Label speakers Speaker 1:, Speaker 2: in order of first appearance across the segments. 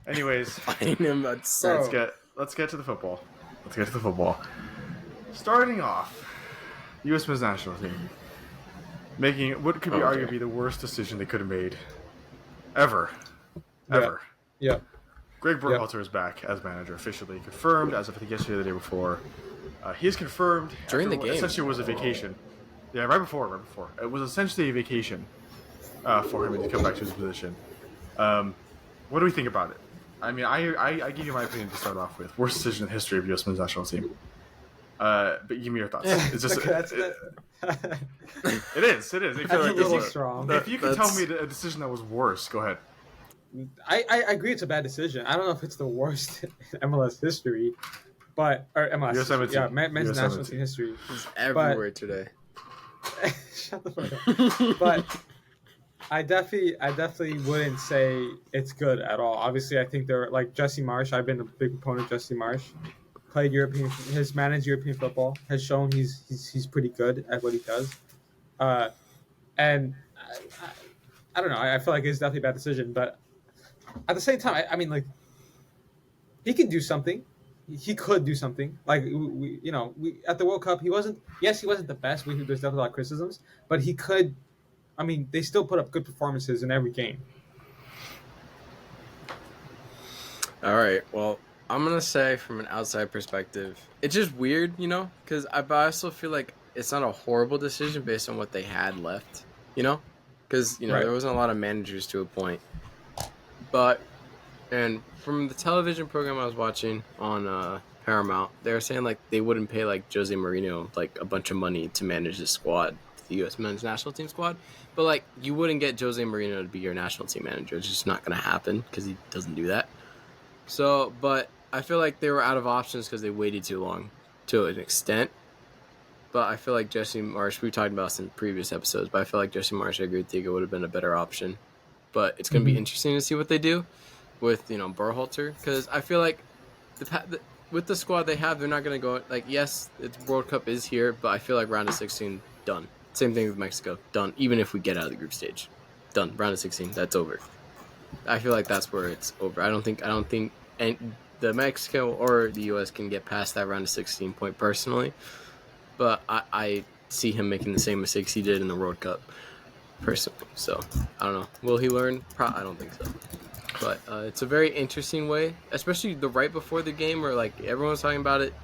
Speaker 1: Anyways,
Speaker 2: I am
Speaker 1: let's get to the football. Starting off, U.S. men's national team making what could be arguably the worst decision they could have made ever.
Speaker 3: Yeah.
Speaker 1: Gregg Berhalter is back as manager, officially confirmed as of I think yesterday or the day before. He is confirmed
Speaker 2: during the game.
Speaker 1: Essentially, it was a vacation. Yeah, right before. It was essentially a vacation for him to come back to his position. What do we think about it? I mean, I give you my opinion to start off with. Worst decision in the history of U.S. men's national team. But give me your thoughts. It's just it is. If
Speaker 3: that's a little strong.
Speaker 1: If you can tell me a decision that was worse, go ahead.
Speaker 3: I agree it's a bad decision. I don't know if it's the worst in MLS history, or MLS
Speaker 1: USMNT.
Speaker 3: Yeah, men's national team history.
Speaker 2: It's everywhere today.
Speaker 3: Shut the fuck up. But I definitely wouldn't say it's good at all. Obviously, I think they're like Jesse Marsch. I've been a big proponent of Jesse Marsch. Has managed European football, has shown he's pretty good at what he does. And I don't know. I feel like it's definitely a bad decision, but at the same time, I mean, like, he can do something. He could do something. Like we at the World Cup, he wasn't the best. There's definitely a lot of criticisms, but he could. I mean, they still put up good performances in every game.
Speaker 2: All right. Well, I'm gonna say from an outside perspective, it's just weird, because I also feel like it's not a horrible decision based on what they had left, because
Speaker 3: Right.
Speaker 2: There wasn't a lot of managers to a point, and from the television program I was watching on Paramount, they were saying like they wouldn't pay like Jose Mourinho like a bunch of money to manage the squad, the U.S. men's national team squad, but like you wouldn't get Jose Mourinho to be your national team manager. It's just not gonna happen because he doesn't do that. So, but I feel like they were out of options because they waited too long, to an extent. But I feel like Jesse Marsch, we talked about this in previous episodes, but I feel like Jesse Marsch, I agree with you, would have been a better option. But it's going to be interesting to see what they do with, Berhalter, because I feel like with the squad they have, they're not going to go, like, yes, the World Cup is here, but I feel like round of 16, done. Same thing with Mexico, done. Even if we get out of the group stage, done. Round of 16, that's over. I feel like that's where it's over. I don't think and the Mexico or the U.S. can get past that round of 16 point personally, but I see him making the same mistakes he did in the World Cup personally. So I don't know. Will he learn? I don't think so. But it's a very interesting way, especially the right before the game where like everyone's talking about it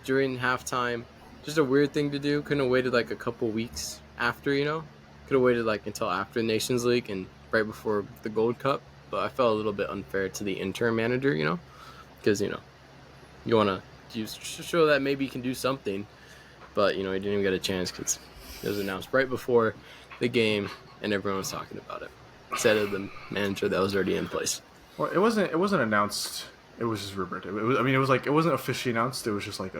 Speaker 2: during halftime. Just a weird thing to do. Couldn't have waited like a couple weeks after, Could have waited like until after the Nations League and right before the Gold Cup. But I felt a little bit unfair to the interim manager, because, you want to show that maybe he can do something. But, he didn't even get a chance because it was announced right before the game and everyone was talking about it instead of the manager that was already in place.
Speaker 1: Well, it wasn't announced. It was just rumored. It wasn't officially announced. It was just like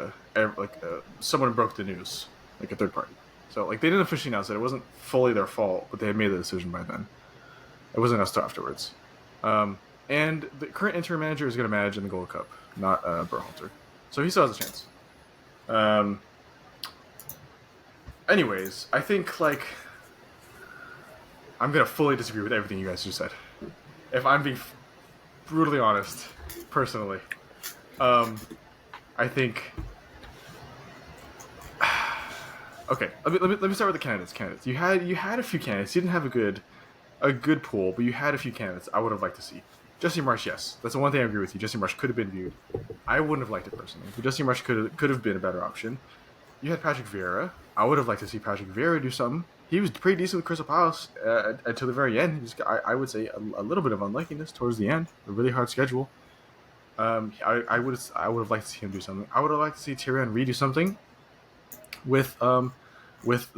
Speaker 1: someone broke the news, like a third party. So like they didn't officially announce it. It wasn't fully their fault, but they had made the decision by then. It wasn't announced afterwards. And the current interim manager is going to manage in the Gold Cup, not Berhalter. So he still has a chance. Anyways, I think like I'm going to fully disagree with everything you guys just said. If I'm being brutally honest, personally, I think. Okay, let me start with the candidates. You had a few candidates. You didn't have a good pool, but you had a few candidates I would have liked to see. Jesse Marsch, yes, that's the one thing I agree with you. Jesse Marsch could have been viewed. I wouldn't have liked it personally, but Jesse Marsch could have been a better option. You had Patrick Vieira. I would have liked to see Patrick Vieira do something. He was pretty decent with Crystal Palace until the very end. I would say a little bit of unluckiness towards the end. A really hard schedule. I would have liked to see him do something. I would have liked to see Thierry Henry do something with the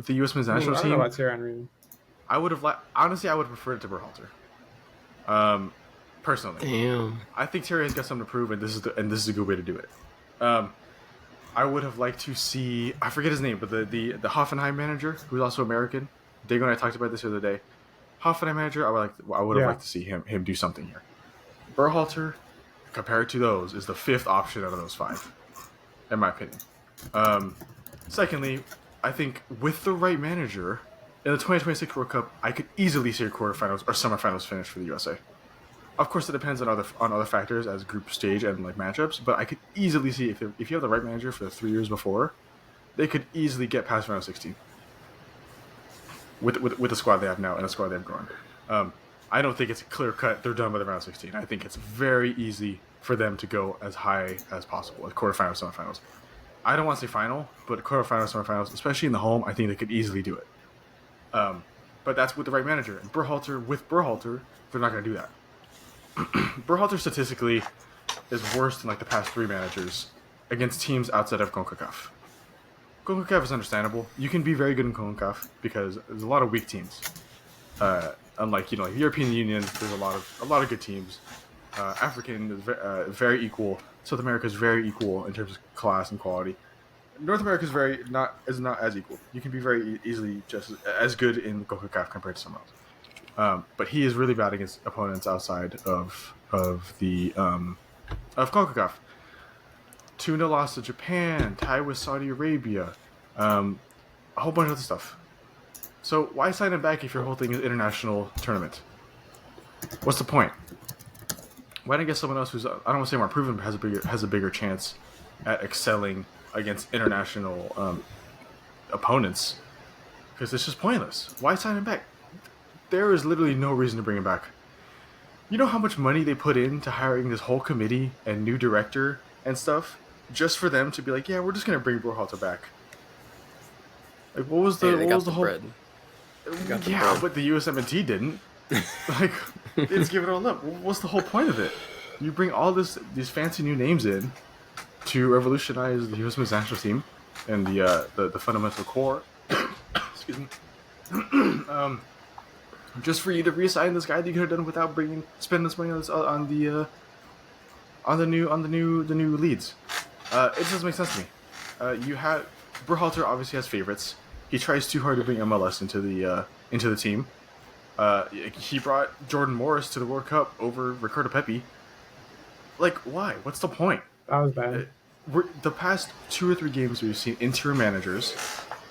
Speaker 1: U.S. men's national team.
Speaker 3: I don't know about Thierry Henry.
Speaker 1: I would have honestly, I would have preferred it to Berhalter. Personally,
Speaker 2: damn.
Speaker 1: I think Thierry has got something to prove, and this is a good way to do it. I would have liked to see, I forget his name, but the Hoffenheim manager, who's also American. Dago and I talked about this the other day. Hoffenheim manager, I would have liked to see him do something here. Berhalter, compared to those, is the fifth option out of those five, in my opinion. Secondly, I think with the right manager, in the 2026 World Cup, I could easily see a quarterfinals or semifinals finish for the USA. Of course, it depends on other factors as group stage and like matchups. But I could easily see if you have the right manager for the 3 years before, they could easily get past round of 16 with the squad they have now and the squad they've grown. I don't think it's clear cut. They're done by the round of 16. I think it's very easy for them to go as high as possible, like quarterfinals, semifinals. I don't want to say final, but quarterfinals, semifinals, especially in the home, I think they could easily do it. But that's with the right manager. And with Berhalter, they're not going to do that. Berhalter statistically is worse than like the past 3 managers against teams outside of CONCACAF. CONCACAF is understandable. You can be very good in CONCACAF because there's a lot of weak teams. Unlike like European Union, there's a lot of good teams. African is very equal. South America is very equal in terms of class and quality. North America is not as equal. You can be very easily just as good in CONCACAF compared to someone else. But he is really bad against opponents outside of CONCACAF. 2-0 loss to Japan, tie with Saudi Arabia, a whole bunch of other stuff. So why sign him back if you're holding an international tournament? What's the point? Why not get someone else who's, I don't want to say more proven, but has a bigger chance at excelling against international opponents? Because it's just pointless. Why sign him back? There is literally no reason to bring him back. You know how much money they put into hiring this whole committee and new director and stuff just for them to be like, yeah, we're just gonna bring Berhalter back. Like, what was the whole?
Speaker 2: Bread.
Speaker 1: Yeah, but the USMNT didn't. Like, they just give it all up. What's the whole point of it? You bring all these fancy new names in to revolutionize the U.S. men's national team and the fundamental core. Excuse me. Just for you to reassign this guy that you could have done without spending this money on the new leads. It doesn't make sense to me. Berhalter obviously has favorites. He tries too hard to bring MLS into the team. He brought Jordan Morris to the World Cup over Ricardo Pepi. Like, why? What's the point?
Speaker 3: That was bad.
Speaker 1: The past 2 or 3 games we've seen interim managers,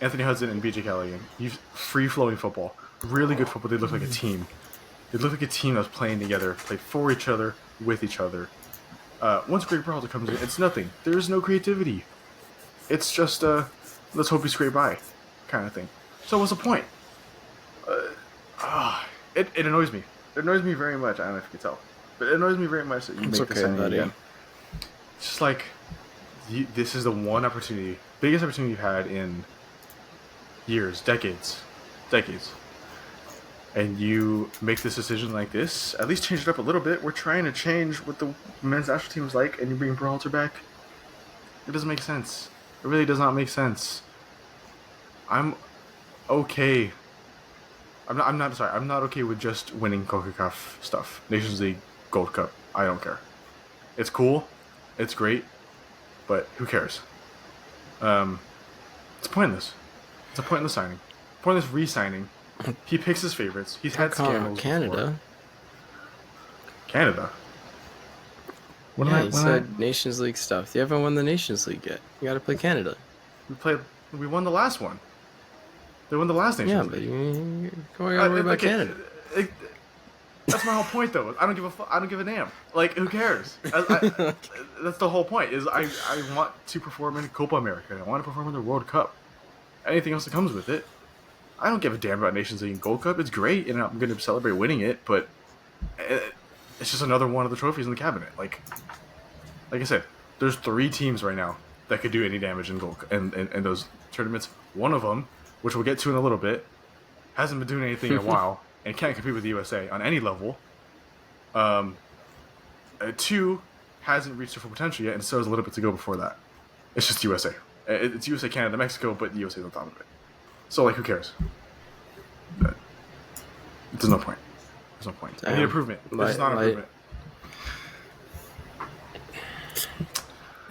Speaker 1: Anthony Hudson and BJ Callaghan, free-flowing football. Really good football. They look like a team. They look like a team that's playing together, played for each other, with each other. Once Gregg Berhalter comes in, it's nothing. There is no creativity. It's just let's hope we scrape by kind of thing. So what's the point? It annoys me. It annoys me very much. I don't know if you can tell, but it annoys me very much that you make this signing again. It's just like this is the one opportunity, biggest opportunity you've had in years, decades, and you make this decision like this. At least change it up a little bit. We're trying to change what the men's national team is like, and you bring Berhalter back. It doesn't make sense. It really does not make sense. I'm okay. I'm not okay with just winning CONCACAF stuff. Nations League, Gold Cup. I don't care. It's cool. It's great. But who cares? It's pointless. It's a pointless signing. Pointless re-signing. He picks his favorites. He's had scandals
Speaker 2: Canada.
Speaker 1: Before. Canada?
Speaker 2: You said Nations League stuff. You haven't won the Nations League yet. You got to play Canada.
Speaker 1: We won the last one. They won the last Nations League.
Speaker 2: Yeah, but come on, gotta worry about Canada.
Speaker 1: That's my whole point, though. I don't give a damn. Like, who cares? That's the whole point. Is I want to perform in Copa America. I want to perform in the World Cup. Anything else that comes with it, I don't give a damn about Nations League and Gold Cup. It's great, and I'm going to celebrate winning it. But it's just another one of the trophies in the cabinet. Like I said, there's 3 teams right now that could do any damage in in those tournaments. One of them, which we'll get to in a little bit, hasn't been doing anything in a while and can't compete with the USA on any level. 2 hasn't reached their full potential yet, and still has a little bit to go before that. It's just USA. It's USA, Canada, Mexico, but the USA's on top of it. So, like, who cares? There's no point. There's no point. I need improvement. There's not improvement.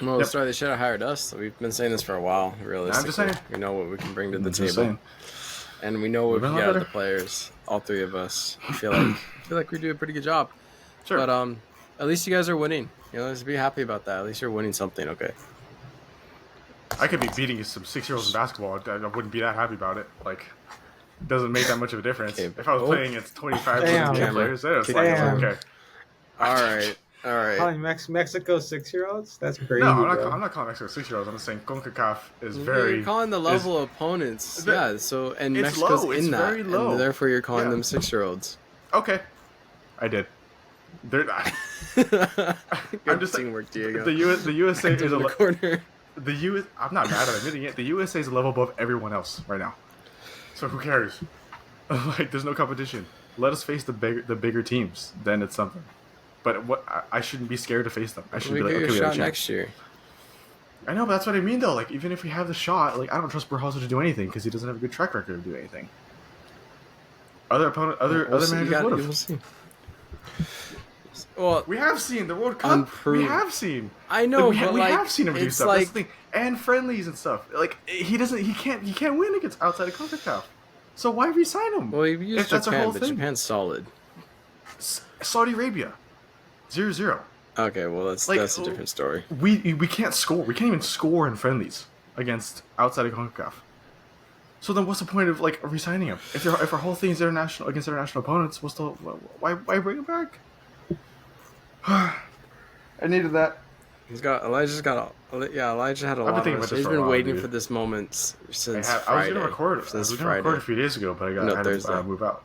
Speaker 2: Well, they should have hired us. We've been saying this for a while, realistically.
Speaker 1: I'm just saying.
Speaker 2: We know what we can bring to the table. And we know what we can get out of the players. All 3 of us. I feel like we do a pretty good job.
Speaker 1: Sure.
Speaker 2: But at least you guys are winning. Let's be happy about that. At least you're winning something, okay?
Speaker 1: I could be beating some 6-year-olds in basketball. I wouldn't be that happy about it. Like, it doesn't make that much of a difference.
Speaker 2: Okay.
Speaker 1: If I was playing against 25 players, that was
Speaker 3: Damn.
Speaker 1: okay.
Speaker 2: All right. All right.
Speaker 3: Calling Mexico 6-year-olds? That's crazy.
Speaker 1: No,
Speaker 3: bro.
Speaker 1: I'm not calling Mexico 6-year-olds. I'm just saying CONCACAF is
Speaker 2: You're
Speaker 1: very.
Speaker 2: calling the level of opponents.
Speaker 1: the-
Speaker 2: Yeah. So and
Speaker 1: it's
Speaker 2: Mexico's
Speaker 1: low, it's
Speaker 2: in that,
Speaker 1: very low.
Speaker 2: and therefore you're calling
Speaker 1: Yeah.
Speaker 2: them 6-year-olds.
Speaker 1: Okay, I did. They're not.
Speaker 2: Good
Speaker 1: just
Speaker 2: teamwork, Diego.
Speaker 1: the USA is
Speaker 2: in
Speaker 1: a
Speaker 2: the corner.
Speaker 1: the US. I'm not mad at admitting it. The USA is a level above everyone else right now. So who cares? Like, there's no competition. Let us face the bigger teams. Then it's something. But what I shouldn't be scared to face them. I should
Speaker 2: We
Speaker 1: be like,
Speaker 2: get
Speaker 1: okay,
Speaker 2: your
Speaker 1: we have a
Speaker 2: shot
Speaker 1: chance.
Speaker 2: next year.
Speaker 1: I know, but that's what I mean, though. Like, even if we have the shot, like, I don't trust Berhalter to do anything because he doesn't have a good track record of doing anything. Other
Speaker 2: We'll see.
Speaker 1: managers would
Speaker 2: We'll
Speaker 1: have.
Speaker 2: see. Well,
Speaker 1: We have seen the World Cup.
Speaker 2: Unproven.
Speaker 1: We have seen.
Speaker 2: I know,
Speaker 1: we
Speaker 2: but
Speaker 1: we
Speaker 2: like,
Speaker 1: have seen him do
Speaker 2: it's
Speaker 1: stuff.
Speaker 2: like
Speaker 1: That's the thing. And friendlies and stuff. Like, he can't win against outside of CONCACAF. So why resign him?
Speaker 2: well, you used
Speaker 1: If that's our
Speaker 2: Japan,
Speaker 1: whole
Speaker 2: but
Speaker 1: thing.
Speaker 2: Japan's solid.
Speaker 1: Saudi Arabia, 0-0.
Speaker 2: Okay, well that's
Speaker 1: Like,
Speaker 2: a different story.
Speaker 1: We can't score. We can't even score in friendlies against outside of CONCACAF. So then, what's the point of like resigning him? If our whole thing is international against international opponents, what's the why bring him back? I needed that.
Speaker 2: Elijah had a
Speaker 1: been
Speaker 2: lot
Speaker 1: thinking
Speaker 2: of
Speaker 1: about
Speaker 2: us.
Speaker 1: this
Speaker 2: He's
Speaker 1: for a
Speaker 2: been
Speaker 1: while,
Speaker 2: waiting
Speaker 1: dude.
Speaker 2: for this moment since
Speaker 1: I was
Speaker 2: Friday.
Speaker 1: gonna record. I
Speaker 2: Since
Speaker 1: was gonna record
Speaker 2: Friday.
Speaker 1: a few days ago, but I
Speaker 2: No,
Speaker 1: had to
Speaker 2: Thursday.
Speaker 1: move out.